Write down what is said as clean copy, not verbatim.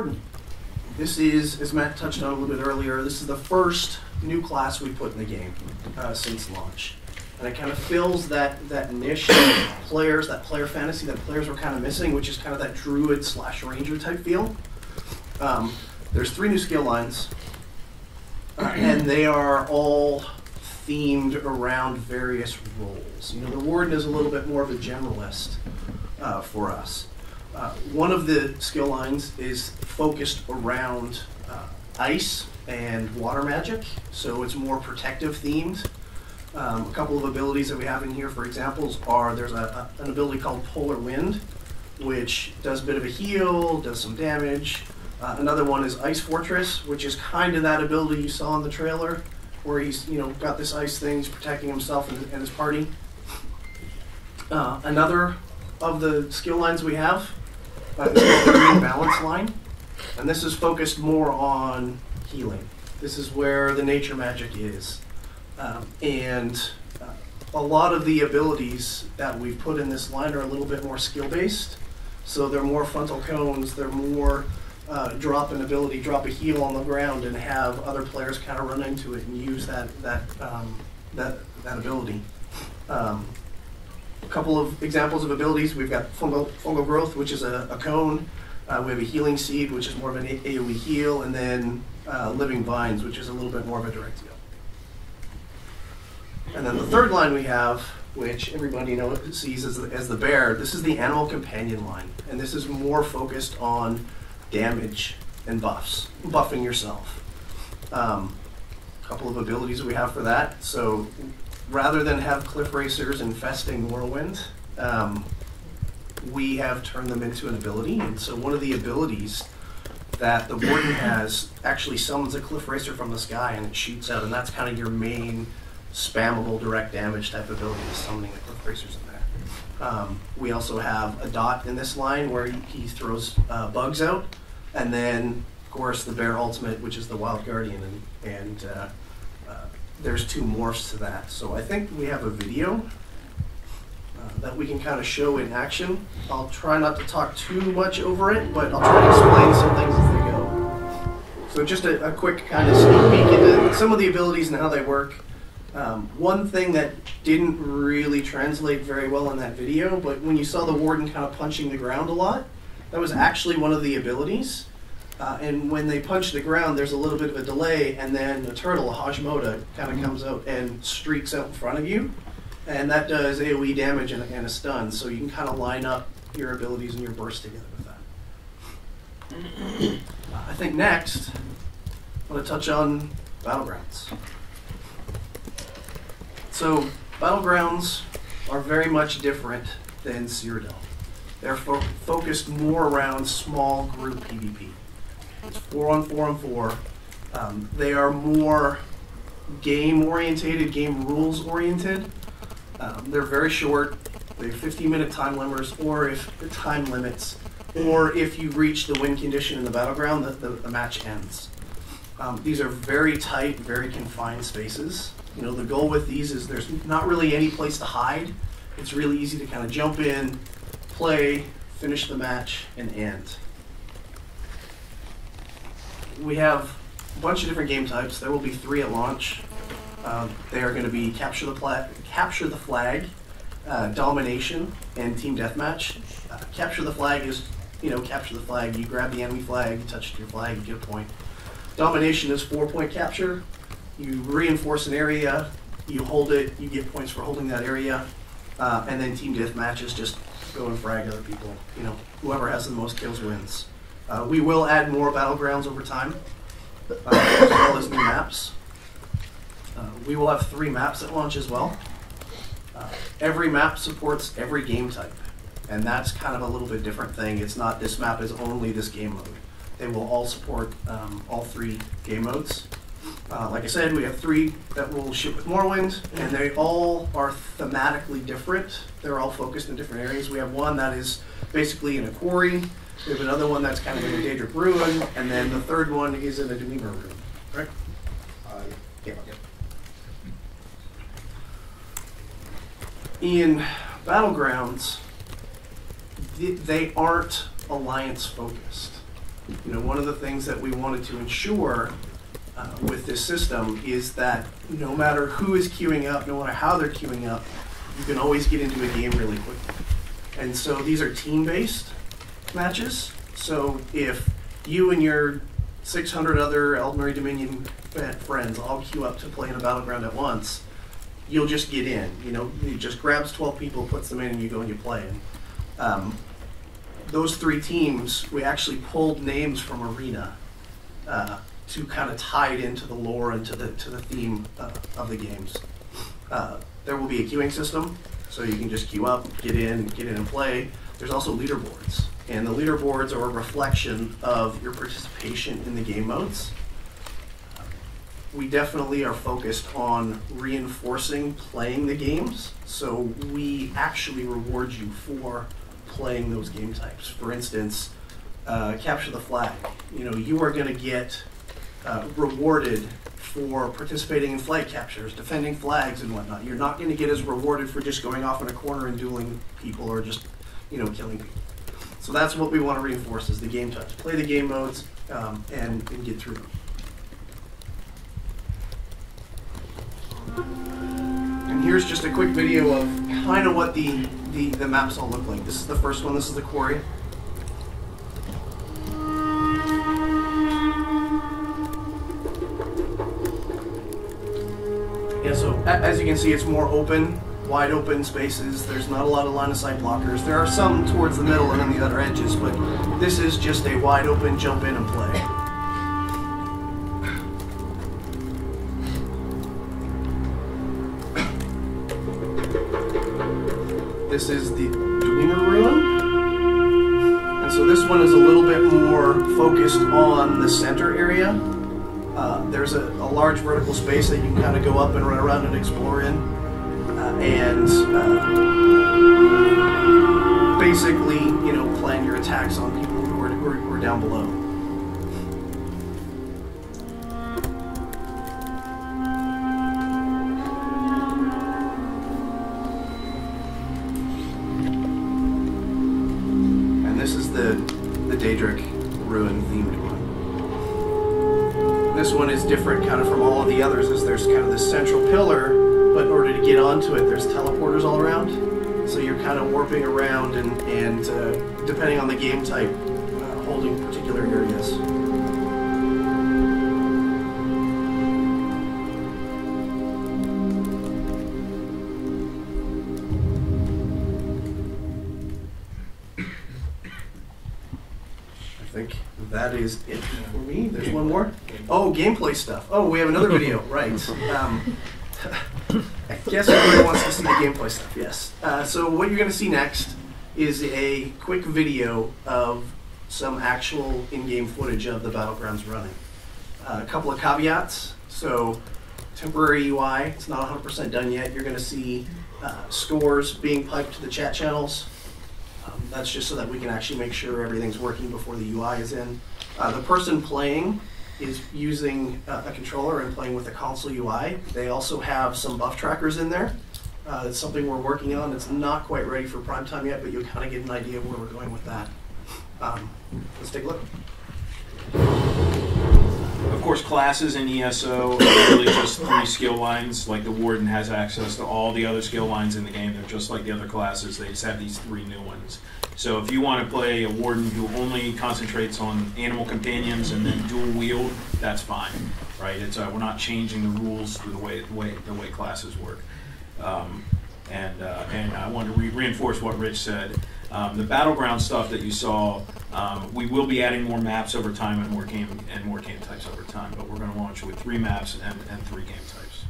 Warden. This is, as Matt touched on a little bit earlier, this is the first new class we put in the game since launch. And it kind of fills that niche that players, that player fantasy that players were kind of missing, which is kind of that druid / ranger type feel. There's 3 new skill lines, and they are all themed around various roles. You know, the Warden is a little bit more of a generalist for us. One of the skill lines is focused around ice and water magic, so it's more protective themed. A couple of abilities that we have in here, for examples, are there's an ability called Polar Wind, which does a bit of a heal, does some damage. Another one is Ice Fortress, which is kind of that ability you saw in the trailer, where he's got this ice thing, he's protecting himself and his party. Another of the skill lines we have is called the Green Balance line, and this is focused more on healing. This is where the nature magic is. And a lot of the abilities that we've put in this line are a little bit more skill-based. So they're more frontal cones, they're more drop an ability, drop a heal on the ground, and have other players kind of run into it and use that ability. A couple of examples of abilities: we've got fungal growth, which is a cone. We have a healing seed, which is more of an AoE heal, and then living vines, which is a little bit more of a direct heal. And then the third line we have, which everybody sees as the bear, this is the animal companion line, and this is more focused on damage and buffs, buffing yourself. A couple of abilities we have for that. So rather than have cliff racers infesting Morrowind, we have turned them into an ability. And so one of the abilities that the Warden has actually summons a cliff racer from the sky and it shoots out, and that's kind of your main spammable direct damage type ability, is summoning the cliff racers in there. We also have a dot in this line where he throws bugs out, and then of course the bear ultimate, which is the Wild Guardian, and there's 2 morphs to that. So I think we have a video that we can kind of show in action. I'll try not to talk too much over it, but I'll try to explain some things as they go. So just a quick kind of sneak peek into some of the abilities and how they work. One thing that didn't really translate very well in that video, but when you saw the Warden kind of punching the ground a lot, that was actually one of the abilities. And when they punch the ground, there's a little bit of a delay, and then a turtle, a Hashimoda, kind of comes out and streaks out in front of you. And that does AoE damage and a stun, so you can kind of line up your abilities and your burst together with that. I think next, I want to touch on Battlegrounds. So Battlegrounds are very much different than Cyrodiil. They're focused more around small group PvP. It's 4-on-4-on-4. They are more game-orientated, game rules-oriented. They're very short. They have 15-minute time limits, or if you reach the win condition in the battleground, the match ends. These are very tight, very confined spaces. The goal with these is there's not really any place to hide. It's really easy to kind of jump in, play, finish the match, and end. We have a bunch of different game types. There will be 3 at launch. They are going to be capture the flag, domination, and team deathmatch. Capture the flag is, capture the flag. You grab the enemy flag, you touch your flag, you get a point. Domination is 4-point capture. You reinforce an area, you hold it, you get points for holding that area, and then team deathmatch is just go and frag other people. Whoever has the most kills wins. We will add more battlegrounds over time, as well as new maps. We will have 3 maps at launch as well. Every map supports every game type, and that's kind of a little bit different thing. It's not this map is only this game mode. They will all support all 3 game modes. Like I said, we have 3 that will ship with Morrowind, and they all are thematically different. They're all focused in different areas. We have one that is basically in a quarry. We have another one that's kind of in a Daedric ruin, and then the third one is in a Dwemer ruin. Right? Yeah. In Battlegrounds, they aren't alliance focused. You know, one of the things that we wanted to ensure with this system is that no matter who is queuing up, no matter how they're queuing up, you can always get into a game really quickly. And so these are team-based matches. So if you and your 600 other Elden Dominion friends all queue up to play in a battleground at once, you'll just get in. You know, it just grabs 12 people, puts them in, and you go and you play. And those 3 teams, we actually pulled names from Arena to kind of tie it into the lore and to the theme of the games. There will be a queuing system, so you can just queue up, get in and play. There's also leaderboards, and the leaderboards are a reflection of your participation in the game modes. We definitely are focused on reinforcing playing the games, so we actually reward you for playing those game types. For instance, capture the flag. You know, you are going to get rewarded for participating in flag captures, defending flags and whatnot. You're not going to get as rewarded for just going off in a corner and dueling people or just, you know, killing people. So that's what we want to reinforce is the game types. Play the game modes and get through them. And here's just a quick video of kind of what the maps all look like. This is the first one. This is the quarry. Yeah, so as you can see, it's more open, wide open spaces. There's not a lot of line of sight blockers. There are some towards the middle and on the other edges, but this is just a wide open jump in and play. This is the Dwemer Ruin. And so this one is a little bit more focused on the center area. There's a large vertical space that you can kind of go up and run around and explore in. Basically, you know, plan your attacks on people who are down below. This is the Daedric Ruin themed one. This one is different kind of from all of the others as there's kind of this central pillar, but in order to get onto it, there's teleporters all around. So you're kind of warping around and depending on the game type, holding particular areas. I think that is it for me. There's one more. Oh, gameplay stuff. Oh, we have another video, right. I guess everybody wants to see the gameplay stuff, yes. So what you're going to see next is a quick video of some actual in-game footage of the Battlegrounds running. A couple of caveats. So temporary UI, it's not 100% done yet. You're going to see scores being piped to the chat channels. That's just so that we can actually make sure everything's working before the UI is in. The person playing is using a controller and playing with a console UI. They also have some buff trackers in there. It's something we're working on. It's not quite ready for prime time yet, but you'll kind of get an idea of where we're going with that. Let's take a look. Of course, classes in ESO are really just 3 skill lines. Like the Warden has access to all the other skill lines in the game. They're just like the other classes. They just have these 3 new ones. So if you want to play a Warden who only concentrates on animal companions and then dual wield, that's fine, right? It's we're not changing the rules to the way classes work. And I want to reinforce what Rich said. The battleground stuff that you saw, we will be adding more maps over time and more game types over time. But we're going to launch with 3 maps and 3 game types.